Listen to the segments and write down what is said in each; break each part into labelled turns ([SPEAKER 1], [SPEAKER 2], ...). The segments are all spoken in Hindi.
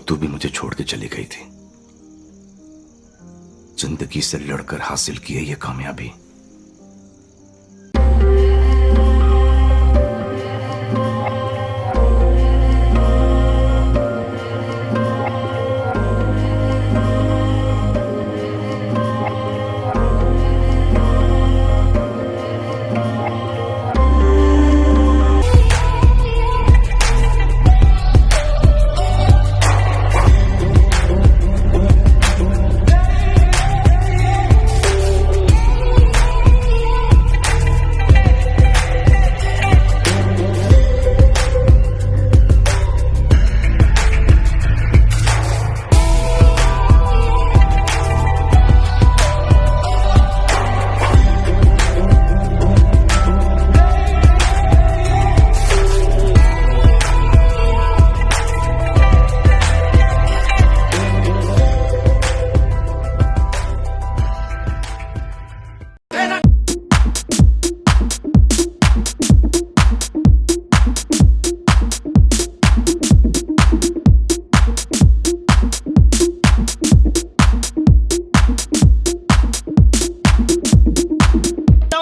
[SPEAKER 1] और तू भी मुझे छोड़ के चली गई थी। जिंदगी से लड़कर हासिल की है ये कामयाबी।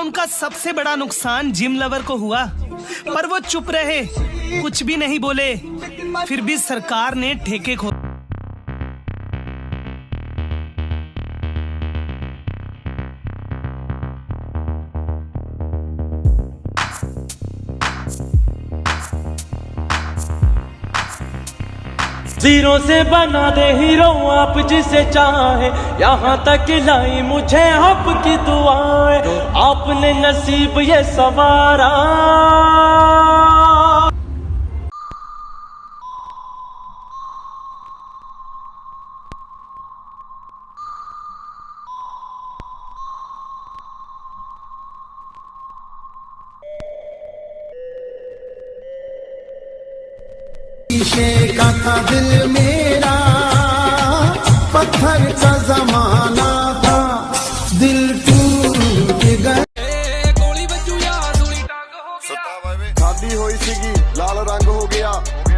[SPEAKER 2] उनका सबसे बड़ा नुकसान जिम लवर को हुआ, पर वो चुप रहे, कुछ भी नहीं बोले। फिर भी सरकार ने ठेके खो
[SPEAKER 3] जीरो से बना दे हीरो आप जिसे चाहे, यहाँ तक लाई मुझे आपकी दुआएं, आपने नसीब ये सवारा।
[SPEAKER 4] शीशे का था दिल मेरा, पत्थर का जमाना था, दिल टूट गया।
[SPEAKER 5] खादी होई सीगी लाल रंग हो गया,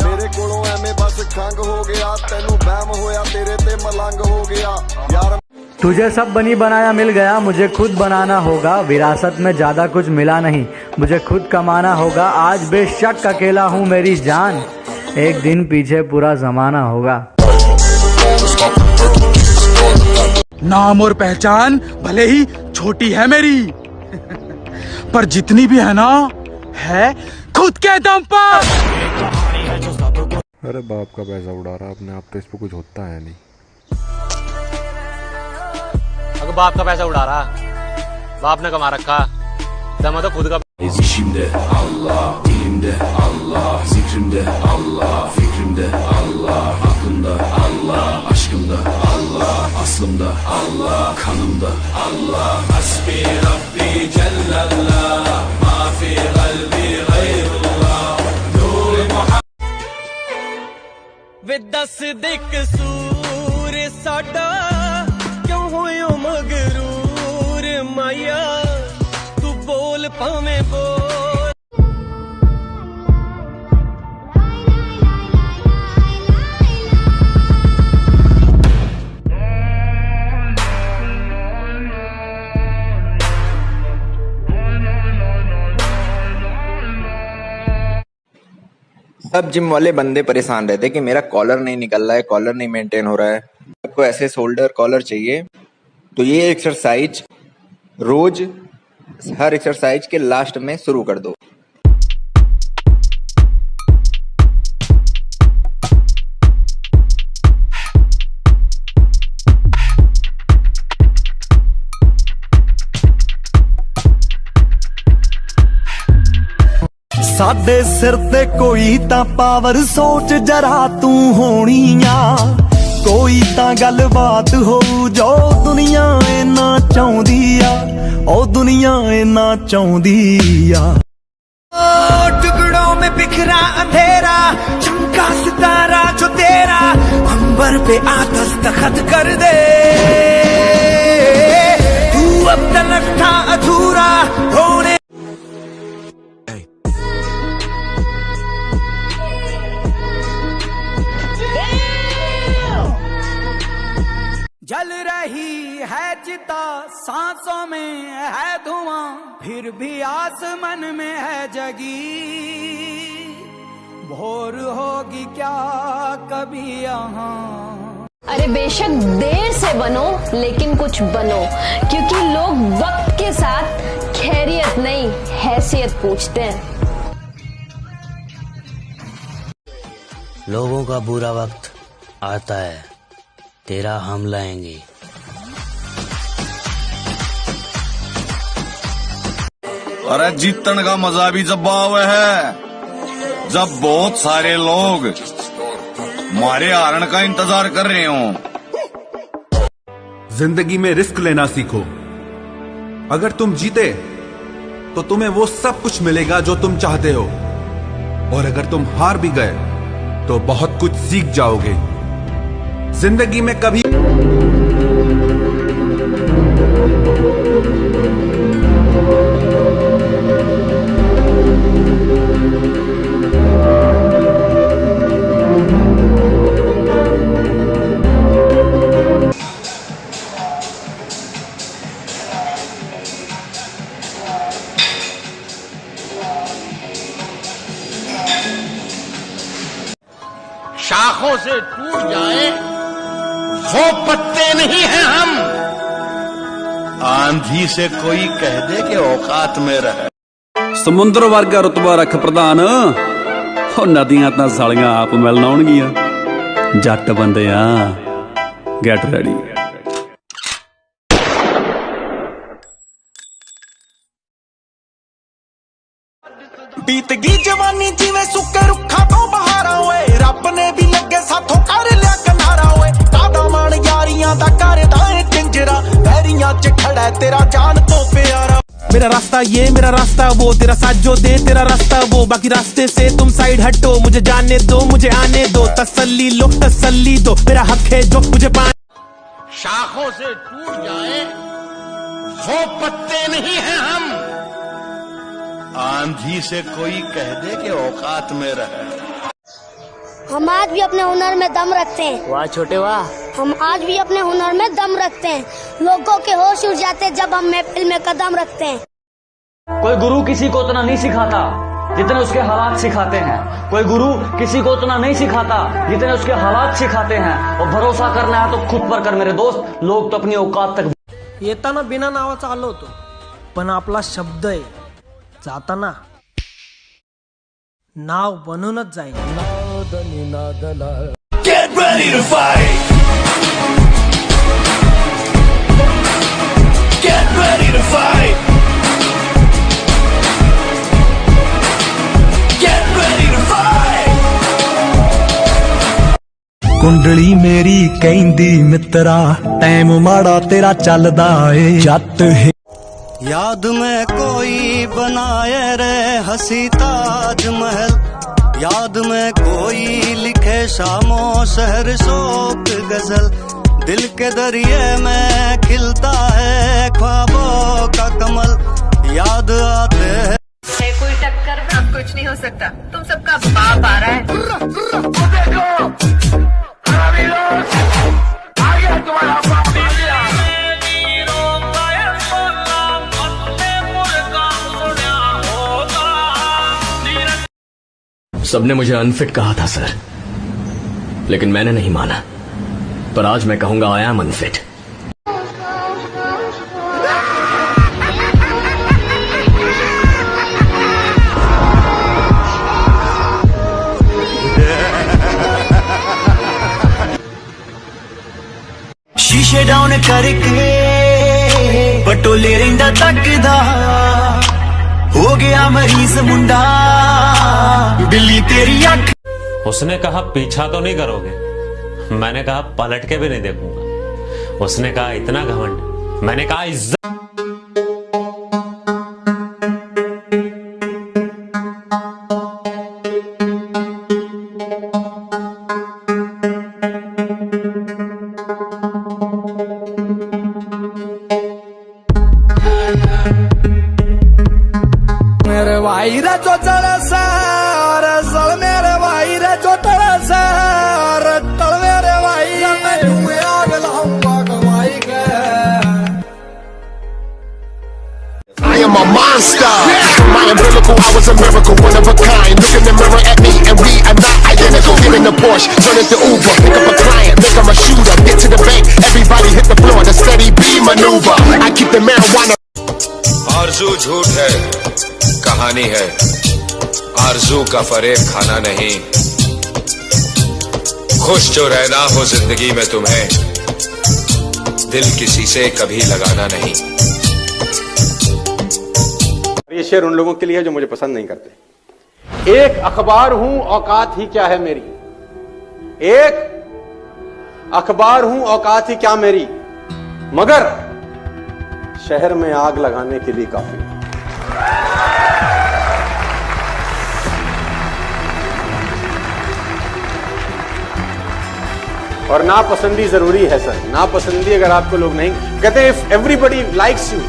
[SPEAKER 5] मेरे कोलों एवें बस खंग हो गया, तेनू बहम होया तेरे ते मलंग हो गया यार।
[SPEAKER 6] तुझे सब बनी बनाया मिल गया, मुझे खुद बनाना होगा, विरासत में ज्यादा कुछ मिला नहीं, मुझे खुद कमाना होगा। आज बेशक अकेला हूँ मेरी जान, एक दिन पीछे पूरा जमाना होगा।
[SPEAKER 7] नाम और पहचान भले ही छोटी है मेरी, पर जितनी भी है ना, है खुद के दम पर।
[SPEAKER 5] अरे बाप का पैसा उड़ा रहा अपने आप, तो इस पे कुछ होता है नहीं।
[SPEAKER 8] अगर बाप का पैसा उड़ा रहा, बाप ने कमा रखा, दम तो खुद का।
[SPEAKER 1] İçimde Allah, dilimde Allah, zikrimde Allah, fikrimde Allah, aklımda Allah, aşkımda Allah, aslımda Allah, kanımda Allah. Hasbi Rabbi Cellallah, ma fi kalbi gayrullah, nur Muhammed.
[SPEAKER 3] वे दस दे कसूर साडा, क्यों होयो मगरूर माया, तू बोल पावे बोल।
[SPEAKER 9] सब जिम वाले बंदे परेशान रहते कि मेरा कॉलर नहीं निकल रहा है, कॉलर नहीं मेंटेन हो रहा है। आपको ऐसे शोल्डर कॉलर चाहिए तो ये एक्सरसाइज रोज हर एक्सरसाइज के लास्ट में शुरू कर दो।
[SPEAKER 4] साडे सिर ते कोई तां पावर सोच जरा तू होनी आ, कोई तां गलबात हो जो दुनिया इन्ना चाहुंदी आ, ओ दुनिया इन्ना चाहुंदी आ। टुकड़ों में बिखरा अंधेरा, चमका सितारा जो तेरा, अंबर पे आ दस्तखत कर दे, तू अब तक था अधूरा होने। सांसों में है धुआं, फिर भी आसमान में है जगी। भोर होगी क्या कभी यहाँ।
[SPEAKER 10] अरे बेशक देर से बनो लेकिन कुछ बनो, क्योंकि लोग वक्त के साथ खैरियत नहीं हैसियत पूछते हैं।
[SPEAKER 11] लोगों का बुरा वक्त आता है, तेरा हम लाएंगे।
[SPEAKER 12] अरे जीतन का मजा भी जब आवे है, जब बहुत सारे लोग मारे हारण का इंतजार कर रहे हो।
[SPEAKER 13] जिंदगी में रिस्क लेना सीखो। अगर तुम जीते तो तुम्हें वो सब कुछ मिलेगा जो तुम चाहते हो, और अगर तुम हार भी गए तो बहुत कुछ सीख जाओगे। जिंदगी में कभी
[SPEAKER 14] शाखों से टूट जाए वो पत्ते नहीं हैं हम। आंधी से कोई कह दे कि औकात में रहे।
[SPEAKER 15] समुद्र वर्गा रुतबा रख प्रधान, और नदियां तां सालियां आप मिलन आउणगियां। जट बंदे आ, गेट रेडी।
[SPEAKER 4] बीत गई जवानी जिवें सुके रुखा तो बहारा ओए, रब ने भी लगे साथों कर लिया किनारा ओए। कादा मान यारियां दा करदा है पिंजरा, पैरियां च खड़ा तेरा जान तो प्यारा। मेरा रास्ता ये मेरा रास्ता वो, तेरा साथ जो दे तेरा रास्ता वो, बाकी रास्ते से तुम साइड हटो। मुझे जाने दो मुझे आने दो, तसल्ली लो तसल्ली दो, मेरा हक है जो मुझे पाने।
[SPEAKER 14] शाखों से टूट जाए वो पत्ते नहीं हैं हम। आंधी से कोई कह दे कि औकात में रहे।
[SPEAKER 16] हम आज भी अपने हुनर में दम रखते हैं।
[SPEAKER 11] वाह छोटे वाह।
[SPEAKER 16] हम आज भी अपने हुनर में दम रखते हैं। लोगों के होश उड़ जाते जब हम महफिल में कदम रखते हैं।
[SPEAKER 6] कोई गुरु किसी को उतना नहीं सिखाता जितने उसके हालात सिखाते हैं। कोई गुरु किसी को उतना नहीं सिखाता जितने उसके हालात सिखाते हैं। और भरोसा करना है तो खुद पर कर मेरे दोस्त, लोग तो अपनी औकात तक।
[SPEAKER 17] येताना बिना नावाचा आलो होतो, पण आपला शब्द आहे, जाताना नाव बनूनच जाईल।
[SPEAKER 4] Get ready to fight. Get ready to fight. Get ready to fight. कुंडली मेरी कहंदी मित्रा, टाइम माड़ा तेरा चलदा ए। जट है
[SPEAKER 18] याद में कोई बनाए रे हसी ताजमहल, याद में कोई लिखे शामों शहर शोक गजल। दिल के दरिए में खिलता है ख्वाबों का कमल, याद आते हैं।
[SPEAKER 19] कोई टक्कर में अब कुछ नहीं हो सकता, तुम सबका बाप आ रहा है। तुम्हारा बाप
[SPEAKER 1] सबने मुझे अनफिट कहा था सर, लेकिन मैंने नहीं माना। पर आज मैं कहूंगा आई एम अनफिट।
[SPEAKER 4] शीशे डाउन करके बटोले रहिंदा तकदा, हो गया मरीज मुंडा बिल्ली तेरी अख।
[SPEAKER 8] उसने कहा पीछा तो नहीं करोगे, मैंने कहा पलट के भी नहीं देखूंगा। उसने कहा इतना घमंड, मैंने कहा इज्जत।
[SPEAKER 4] मेरे भाई रे चोचल सार सल, मेरे भाई रे चोचल सार टल, मेरे भाई मैं तुम्हें आग लाऊंगा कमाई के।
[SPEAKER 14] monster. From my umbilical, I was a miracle, one of a kind. Look in the mirror at me, and we are not identical. Get in the Porsche, turn it to Uber, pick up a client, make him a shooter. Get to the bank, everybody hit the floor. The steady B maneuver. I keep the marijuana.
[SPEAKER 20] आरज़ू झूठ है, कहानी है. आरज़ू का फरेब खाना नहीं. खुश जो रहना हो जिंदगी में तुम्हें, दिल किसी से कभी लगाना नहीं.
[SPEAKER 21] ये शेर उन लोगों के लिए है जो मुझे पसंद नहीं करते. एक अखबार हूं, औकात ही क्या है मेरी. एक अखबार हूं, औकात ही क्या मेरी, मगर शहर में आग लगाने के लिए काफी. और नापसंदी जरूरी है सर. नापसंदी अगर आपको लोग नहीं कहते, इफ एवरीबडी लाइक्स यू.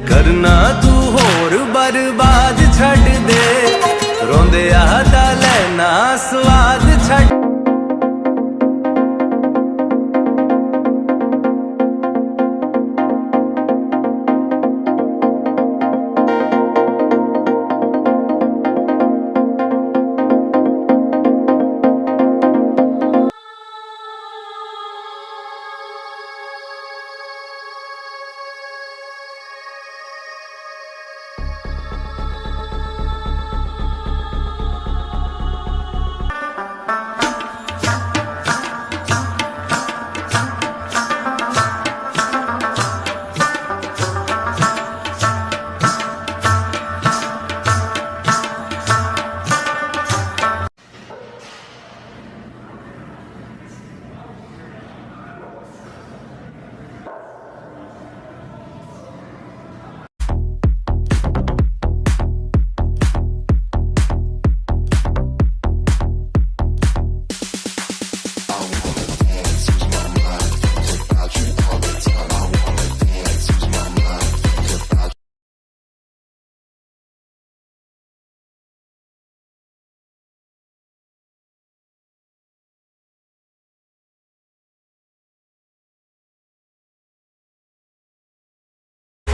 [SPEAKER 4] करना तू होर बर्बाद छड़ दे, रोंदे आदा लेना स्वाद छड़.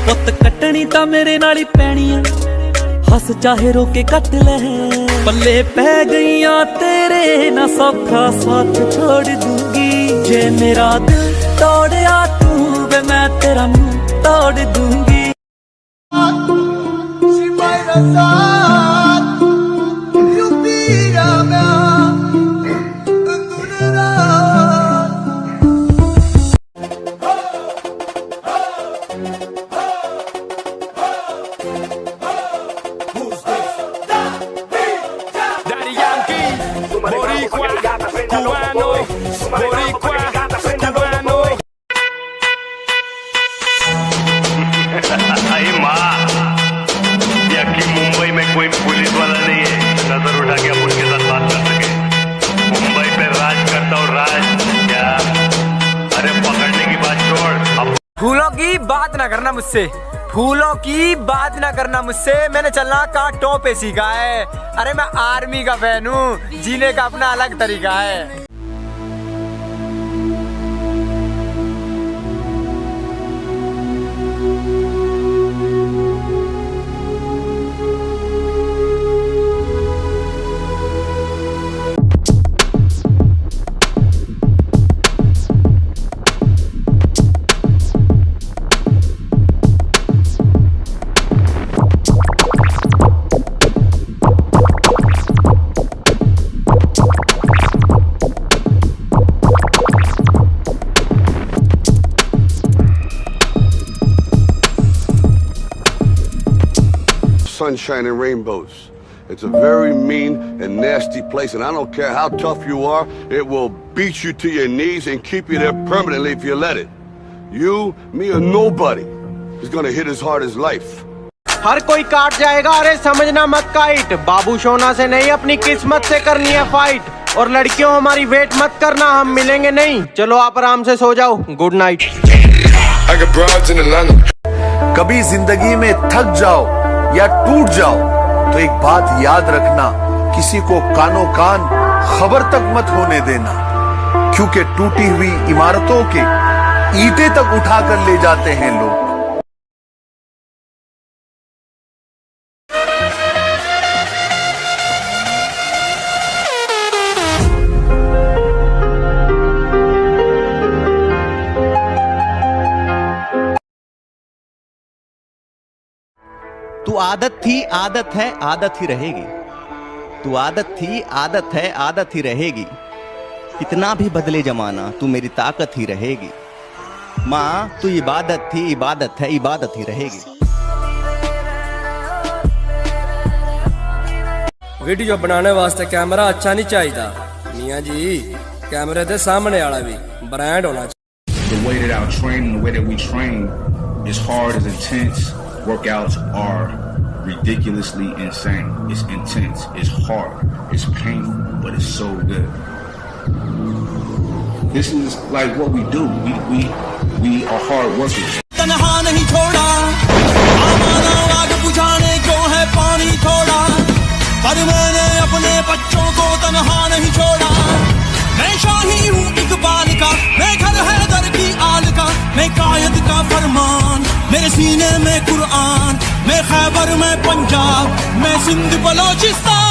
[SPEAKER 3] ਪੁੱਤ ਕੱਟਣੀ ਤਾਂ ਮੇਰੇ ਨਾਲ ਹੀ ਪੈਣੀ ਆ, ਹੱਸ ਚਾਹੇ ਰੋ ਕੇ ਕੱਟ ਲੈ. ਪੱਲੇ ਪੈ ਗਈਆਂ ਤੇਰੇ ਨਾ ਸੌਖਾ ਸਾਥ ਛੋੜ ਦੂੰਗੀ. ਜੇ ਮੇਰਾ ਦਿਲ ਤੋੜਿਆ ਤੂੰ ਵੇ ਮੈਂ ਤੇਰਾ ਮੂੰਹ ਤੋੜ ਦੂੰਗੀ.
[SPEAKER 22] अरे माँ, यकी मुंबई में कोई पुलिस वाला नहीं है नजर उठा के आप उनके साथ बात कर सके. मुंबई पे राज करता हूँ राज. क्या? अरे पकड़ने की बात छोड़.
[SPEAKER 23] फूलों की बात ना करना मुझसे, फूलों की बात ना करना मुझसे. मैंने चलना कांटों पे सीखा है. अरे मैं आर्मी का फैन हूँ, जीने का अपना अलग तरीका है.
[SPEAKER 24] Sunshine and rainbows. It's a very mean and nasty place, and I don't care how tough you are, it will beat you to your knees and keep you there permanently if you let it. You, me, or nobody is gonna hit as hard as life.
[SPEAKER 21] हर कोई काट जाएगा, अरे समझना मत काइट। बाबू सोना से नहीं अपनी किस्मत से करनी है फाइट। और लड़कियों हमारी वेट मत करना, हम मिलेंगे नहीं। चलो आप आराम से सो जाओ, गुड नाइट।
[SPEAKER 2] कभी जिंदगी में थक जाओ या टूट जाओ तो एक बात याद रखना, किसी को कानो कान खबर तक मत होने देना, क्योंकि टूटी हुई इमारतों के ईंटें तक उठा कर ले जाते हैं लोग।
[SPEAKER 5] तू आदत थी, आदत है, आदत ही रहेगी। तू आदत थी, आदत है, आदत ही रहेगी। कितना भी बदले जमाना, तू मेरी ताकत ही रहेगी। माँ तू इबादत थी, इबादत है, इबादत ही रहेगी।
[SPEAKER 7] वीडियो बनाने वास्ते कैमरा अच्छा नहीं चाहिए मियाँ जी, कैमरे के सामने वाला भी ब्रांड होना चाहिए।
[SPEAKER 9] The way that our training, the way that we train is hard, is intense. Workouts are ridiculously insane. It's intense, it's hard, it's painful, but it's so good. This is like what we do. We are hard workers.
[SPEAKER 3] तन्हा नहीं छोड़ा, आवारा आग बुझाने को है पानी थोड़ा, पर मैंने अपने बच्चों को तन्हा नहीं छोड़ा। मैं शाही हूँ इकबाल का, मैं घर है दर की आल का, मैं कायद का फरमान, मेरे सीने में कुरान, मैं खैबर में पंजाब, मैं सिंध बलोचिस्तान।